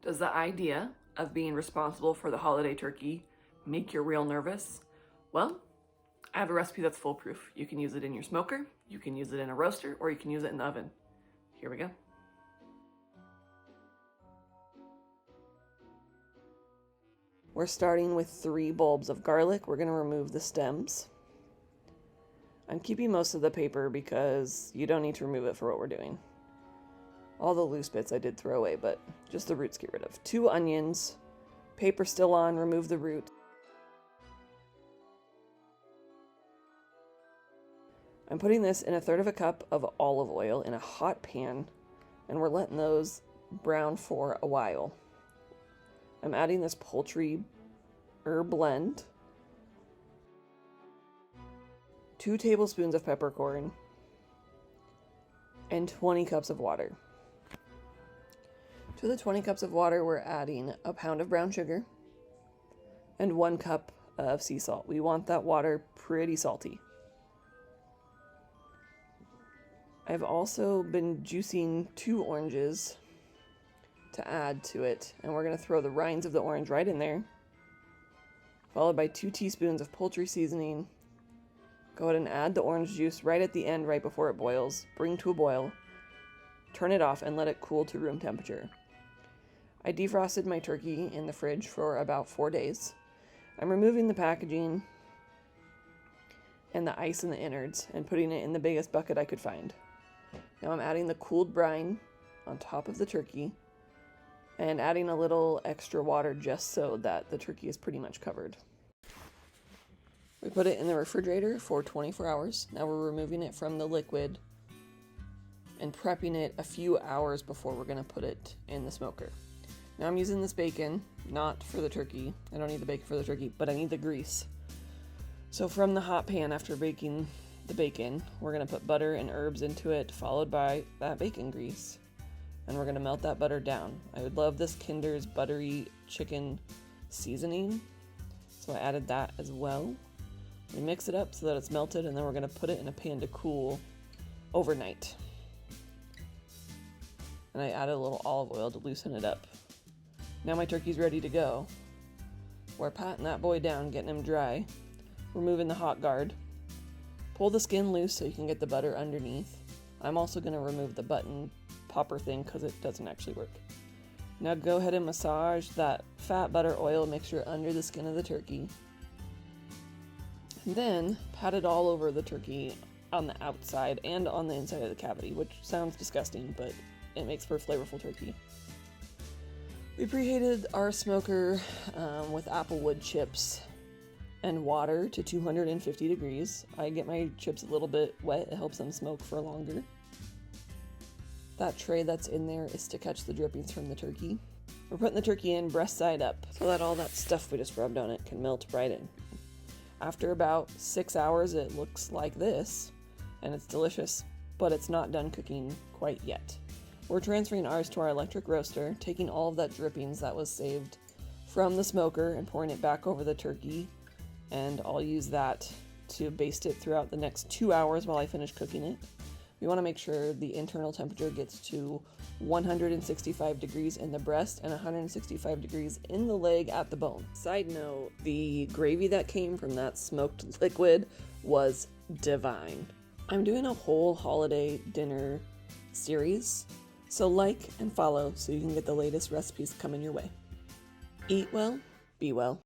Does the idea of being responsible for the holiday turkey make you real nervous? Well, I have a recipe that's foolproof. You can use it in your smoker, you can use it in a roaster, or you can use it in the oven. Here we go. We're starting with 3 bulbs of garlic. We're going to remove the stems. I'm keeping most of the paper because you don't need to remove it for what we're doing. All the loose bits I did throw away, but just the roots get rid of. 2 onions, paper still on, remove the root. I'm putting this in 1/3 cup of olive oil in a hot pan, and we're letting those brown for a while. I'm adding this poultry herb blend, 2 tablespoons of peppercorn, and 20 cups of water. To the 20 cups of water, we're adding a pound of brown sugar and 1 cup of sea salt. We want that water pretty salty. I've also been juicing 2 oranges to add to it, and we're going to throw the rinds of the orange right in there, followed by 2 teaspoons of poultry seasoning. Go ahead and add the orange juice right at the end, right before it boils. Bring to a boil, turn it off, and let it cool to room temperature. I defrosted my turkey in the fridge for about 4 days. I'm removing the packaging and the ice and the innards and putting it in the biggest bucket I could find. Now I'm adding the cooled brine on top of the turkey and adding a little extra water just so that the turkey is pretty much covered. We put it in the refrigerator for 24 hours. Now we're removing it from the liquid and prepping it a few hours before we're going to put it in the smoker. Now I'm using this bacon, not for the turkey. I don't need the bacon for the turkey, but I need the grease. So from the hot pan after baking the bacon, we're going to put butter and herbs into it, followed by that bacon grease. And we're going to melt that butter down. I would love this Kinder's buttery chicken seasoning, so I added that as well. We mix it up so that it's melted, and then we're going to put it in a pan to cool overnight. And I added a little olive oil to loosen it up. Now my turkey's ready to go. We're patting that boy down, getting him dry. Removing the hot guard. Pull the skin loose so you can get the butter underneath. I'm also going to remove the button popper thing because it doesn't actually work. Now go ahead and massage that fat butter oil mixture under the skin of the turkey. And then pat it all over the turkey on the outside and on the inside of the cavity, which sounds disgusting, but it makes for flavorful turkey. We preheated our smoker with Applewood chips and water to 250 degrees. I get my chips a little bit wet. It helps them smoke for longer. That tray that's in there is to catch the drippings from the turkey. We're putting the turkey in breast side up so that all that stuff we just rubbed on it can melt right in. After about 6 hours, it looks like this, and it's delicious, but it's not done cooking quite yet. We're transferring ours to our electric roaster, taking all of that drippings that was saved from the smoker and pouring it back over the turkey, and I'll use that to baste it throughout the next 2 hours while I finish cooking it. We want to make sure the internal temperature gets to 165 degrees in the breast and 165 degrees in the leg at the bone. Side note, the gravy that came from that smoked liquid was divine. I'm doing a whole holiday dinner series, so like and follow so you can get the latest recipes coming your way. Eat well, be well.